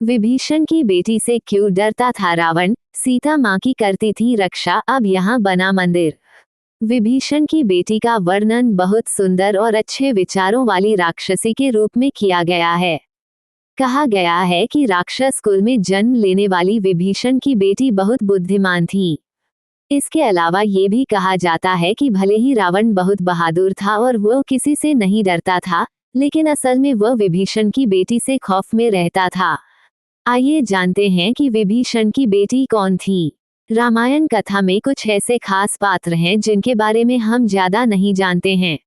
विभीषण की बेटी से क्यों डरता था रावण, सीता माँ की करती थी रक्षा, अब यहाँ बना मंदिर। विभीषण की बेटी का वर्णन बहुत सुंदर और अच्छे विचारों वाली राक्षसी के रूप में किया गया है। कहा गया है कि राक्षस कुल में जन्म लेने वाली विभीषण की बेटी बहुत बुद्धिमान थी। इसके अलावा ये भी कहा जाता है कि भले ही रावण बहुत बहादुर था और वो किसी से नहीं डरता था, लेकिन असल में वह विभीषण की बेटी से खौफ में रहता था। आइए जानते हैं कि विभीषण की बेटी कौन थी। रामायण कथा में कुछ ऐसे खास पात्र हैं जिनके बारे में हम ज्यादा नहीं जानते हैं।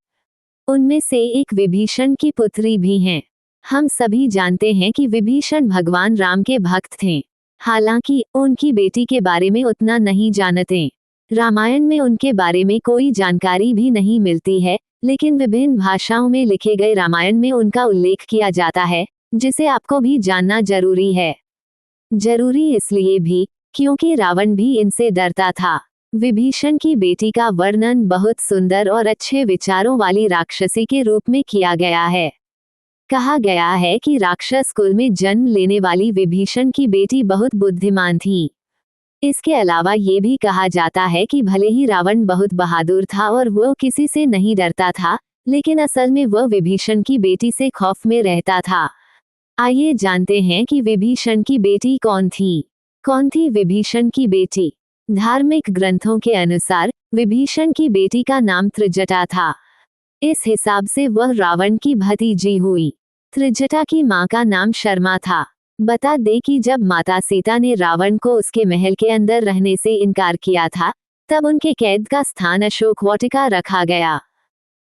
उनमें से एक विभीषण की पुत्री भी हैं। हम सभी जानते हैं कि विभीषण भगवान राम के भक्त थे। हालांकि उनकी बेटी के बारे में उतना नहीं जानते। रामायण में उनके बारे में कोई जानकारी भी नहीं मिलती है, लेकिन विभिन्न भाषाओं में लिखे गए रामायण में उनका उल्लेख किया जाता है, जिसे आपको भी जानना जरूरी है। जरूरी इसलिए भी क्योंकि रावण भी इनसे डरता था। विभीषण की बेटी का वर्णन बहुत सुंदर और अच्छे विचारों वाली राक्षसी के रूप में किया गया है। कहा गया है कि राक्षस कुल में जन्म लेने वाली विभीषण की बेटी बहुत बुद्धिमान थी। इसके अलावा ये भी कहा जाता है कि भले ही रावण बहुत बहादुर था और वो किसी से नहीं डरता था, लेकिन असल में वह विभीषण की बेटी से खौफ में रहता था। आइए जानते हैं कि विभीषण की बेटी कौन थी। कौन थी विभीषण की बेटी? धार्मिक ग्रंथों के अनुसार विभीषण की बेटी का नाम त्रिजटा था। इस हिसाब से वह रावण की भतीजी हुई। त्रिजटा की मां का नाम शर्मा था। बता दे कि जब माता सीता ने रावण को उसके महल के अंदर रहने से इनकार किया था, तब उनके कैद का स्थान अशोक वाटिका रखा गया।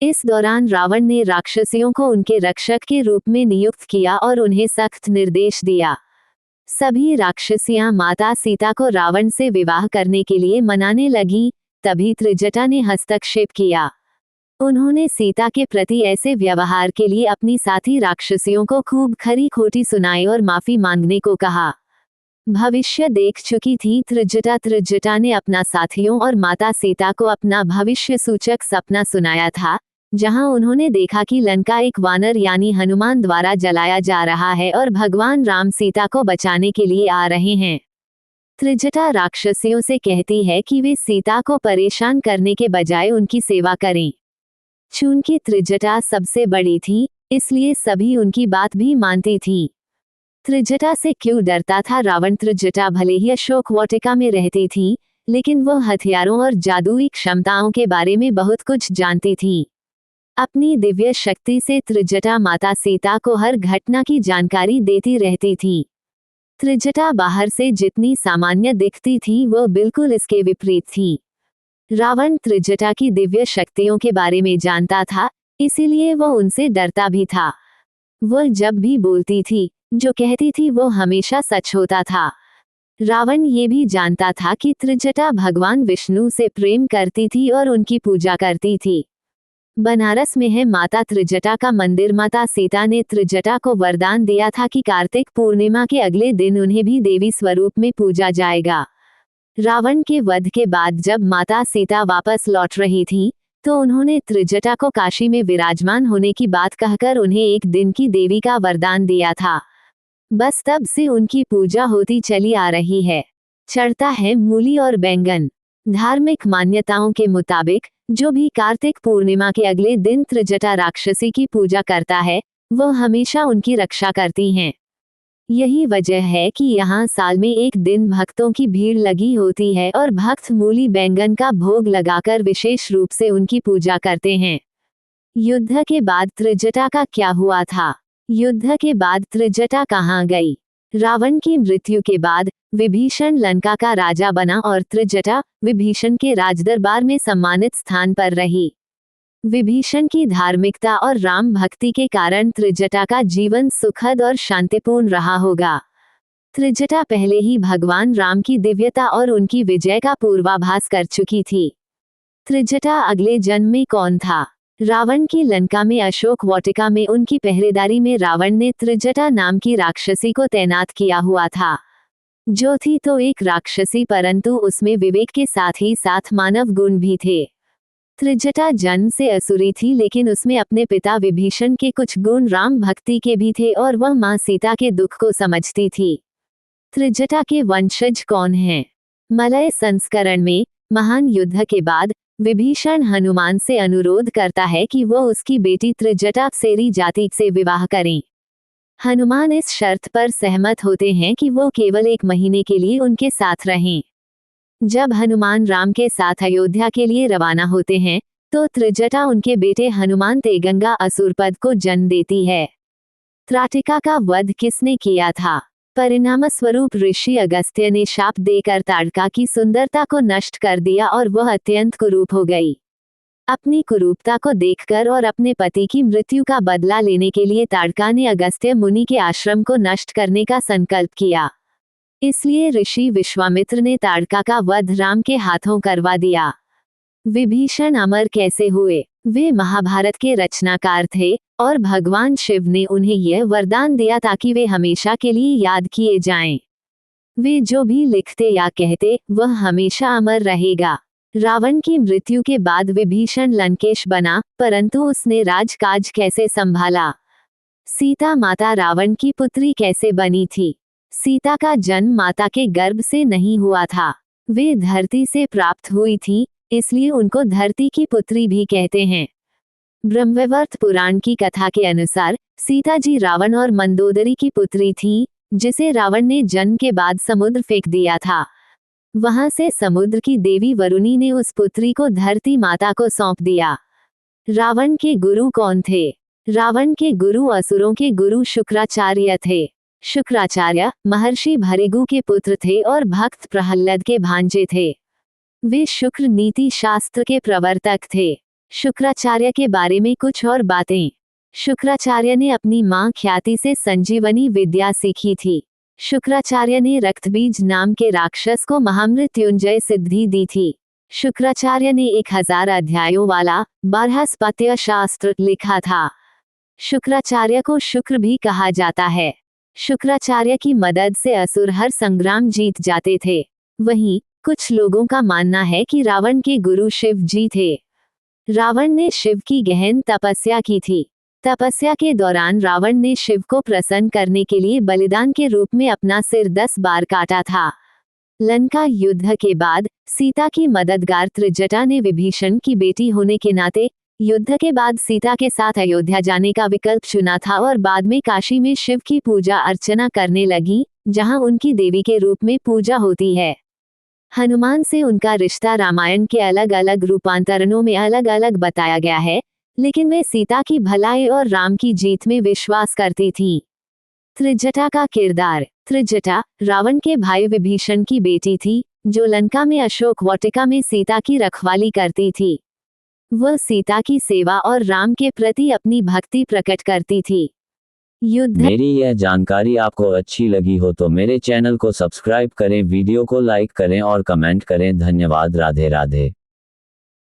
इस दौरान रावण ने राक्षसियों को उनके रक्षक के रूप में नियुक्त किया और उन्हें सख्त निर्देश दिया। सभी राक्षसियां माता सीता को रावण से विवाह करने के लिए मनाने लगी, तभी त्रिजटा ने हस्तक्षेप किया। उन्होंने सीता के प्रति ऐसे व्यवहार के लिए अपनी साथी राक्षसियों को खूब खरी खोटी सुनाई और माफी मांगने को कहा। भविष्य देख चुकी थी त्रिजटा ने अपना साथियों और माता सीता को अपना भविष्य सूचक सपना सुनाया था, जहां उन्होंने देखा कि लंका एक वानर यानी हनुमान द्वारा जलाया जा रहा है और भगवान राम सीता को बचाने के लिए आ रहे हैं। त्रिजटा राक्षसियों से कहती है कि वे सीता को परेशान करने के बजाय उनकी सेवा करें। चूंकि त्रिजटा सबसे बड़ी थी, इसलिए सभी उनकी बात भी मानती थी। त्रिजटा से क्यों डरता था रावण? त्रिजटा भले ही अशोक वाटिका में रहती थी, लेकिन वह हथियारों और जादुई क्षमताओं के बारे में बहुत कुछ जानती थी। अपनी दिव्य शक्ति से त्रिजटा माता सीता को हर घटना की जानकारी देती रहती थी। त्रिजटा बाहर से जितनी सामान्य दिखती थी, वह बिल्कुल इसके विपरीत थी। रावण त्रिजटा की दिव्य शक्तियों के बारे में जानता था, इसीलिए वह उनसे डरता भी था। वह जब भी बोलती थी, जो कहती थी, वो हमेशा सच होता था। रावण ये भी जानता था कि त्रिजटा भगवान विष्णु से प्रेम करती थी और उनकी पूजा करती थी। बनारस में है माता त्रिजटा का मंदिर। माता सीता ने त्रिजटा को वरदान दिया था कि कार्तिक पूर्णिमा के अगले दिन उन्हें भी देवी स्वरूप में पूजा जाएगा। रावण के वध के बाद जब माता सीता वापस लौट रही थी, तो उन्होंने त्रिजटा को काशी में विराजमान होने की बात कहकर उन्हें एक दिन की देवी का वरदान दिया था। बस तब से उनकी पूजा होती चली आ रही है। चढ़ता है मूली और बैंगन। धार्मिक मान्यताओं के मुताबिक जो भी कार्तिक पूर्णिमा के अगले दिन त्रिजटा राक्षसी की पूजा करता है, वह हमेशा उनकी रक्षा करती हैं। यही वजह है कि यहाँ साल में एक दिन भक्तों की भीड़ लगी होती है और भक्त मूली बैंगन का भोग लगाकर विशेष रूप से उनकी पूजा करते हैं। युद्ध के बाद त्रिजटा का क्या हुआ था? युद्ध के बाद त्रिजटा कहाँ गई? रावण की मृत्यु के बाद विभीषण लंका का राजा बना और त्रिजटा विभीषण के राजदरबार में सम्मानित स्थान पर रही। विभीषण की धार्मिकता और राम भक्ति के कारण त्रिजटा का जीवन सुखद और शांतिपूर्ण रहा होगा। त्रिजटा पहले ही भगवान राम की दिव्यता और उनकी विजय का पूर्वाभास कर चुकी थी। त्रिजटा अगले जन्म में कौन था? रावण की लंका में अशोक वाटिका में उनकी पहरेदारी में रावण ने त्रिजटा नाम की राक्षसी को तैनात किया हुआ था, जो थी तो एक राक्षसी, परंतु उसमें विवेक के साथ ही साथ मानव गुण भी थे। त्रिजटा जन्म से असुरी थी, लेकिन उसमें अपने पिता विभीषण के कुछ गुण राम भक्ति के भी थे और वह मां सीता के दुख को समझती थी। त्रिजटा के वंशज कौन हैं? मलय संस्करण में महान युद्ध के बाद विभीषण हनुमान से अनुरोध करता है कि वह उसकी बेटी त्रिजटा सेरी जाति से विवाह करें। हनुमान इस शर्त पर सहमत होते हैं कि वो केवल 1 महीने के लिए उनके साथ रहें। जब हनुमान राम के साथ अयोध्या के लिए रवाना होते हैं, तो त्रिजटा उनके बेटे हनुमान तेगंगा असुरपद को जन्म देती है। त्राटिका का वध किसने किया था? परिणाम स्वरूप ऋषि अगस्त्य ने शाप देकर ताड़का की सुंदरता को नष्ट कर दिया और वह अत्यंत कुरूप हो गई। अपनी कुरूपता को देखकर और अपने पति की मृत्यु का बदला लेने के लिए ताड़का ने अगस्त्य मुनि के आश्रम को नष्ट करने का संकल्प किया। इसलिए ऋषि विश्वामित्र ने ताड़का का वध राम के हाथों करवा दिया। विभीषण अमर कैसे हुए? वे महाभारत के रचनाकार थे और भगवान शिव ने उन्हें यह वरदान दिया ताकि वे हमेशा के लिए याद किए जाएं। वे जो भी लिखते या कहते वह हमेशा अमर रहेगा। रावण की मृत्यु के बाद विभीषण लंकेश बना, परंतु उसने राजकाज कैसे संभाला? सीता माता रावण की पुत्री कैसे बनी थी? सीता का जन्म माता के गर्भ से नहीं हुआ था, वे धरती से प्राप्त हुई थी, इसलिए उनको धरती की पुत्री भी कहते हैं। ब्रह्मवैवर्त पुराण की कथा के अनुसार सीता जी रावण और मंदोदरी की पुत्री थी, जिसे रावण ने जन्म के बाद समुद्र फेंक दिया था। वहां से समुद्र की देवी वरुणी ने उस पुत्री को धरती माता को सौंप दिया। रावण के गुरु कौन थे? रावण के गुरु असुरों के गुरु शुक्राचार्य थे। शुक्राचार्य महर्षि भृगु के पुत्र थे और भक्त प्रहल्लाद के भांजे थे। वे शुक्र नीति शास्त्र के प्रवर्तक थे। शुक्राचार्य के बारे में कुछ और बातें। शुक्राचार्य ने अपनी मां ख्याति से संजीवनी विद्या सीखी थी। शुक्राचार्य ने रक्तबीज नाम के राक्षस को महामृत्युंजय सिद्धि दी थी। शुक्राचार्य ने 1000 अध्यायों वाला बृहस्पत्य शास्त्र लिखा था। शुक्राचार्य को शुक्र भी कहा जाता है। शुक्राचार्य की मदद से असुर हर संग्राम जीत जाते थे। वहीं कुछ लोगों का मानना है कि रावण के गुरु शिव जी थे। रावण ने शिव की गहन तपस्या की थी। तपस्या के दौरान रावण ने शिव को प्रसन्न करने के लिए बलिदान के रूप में अपना सिर 10 बार काटा था। लंका युद्ध के बाद सीता की मददगार त्रिजटा ने विभीषण की बेटी होने के नाते युद्ध के बाद सीता के साथ अयोध्या जाने का विकल्प चुना था और बाद में काशी में शिव की पूजा अर्चना करने लगी, जहां उनकी देवी के रूप में पूजा होती है। हनुमान से उनका रिश्ता रामायण के अलग अलग रूपांतरणों में अलग अलग बताया गया है, लेकिन वे सीता की भलाई और राम की जीत में विश्वास करती थीं। त्रिजटा का किरदार। त्रिजटा रावण के भाई विभीषण की बेटी थी, जो लंका में अशोक वाटिका में सीता की रखवाली करती थी। वह सीता की सेवा और राम के प्रति अपनी भक्ति प्रकट करती थी। युद्ध। मेरी यह जानकारी आपको अच्छी लगी हो तो मेरे चैनल को सब्सक्राइब करें, वीडियो को लाइक करें और कमेंट करें। धन्यवाद। राधे राधे।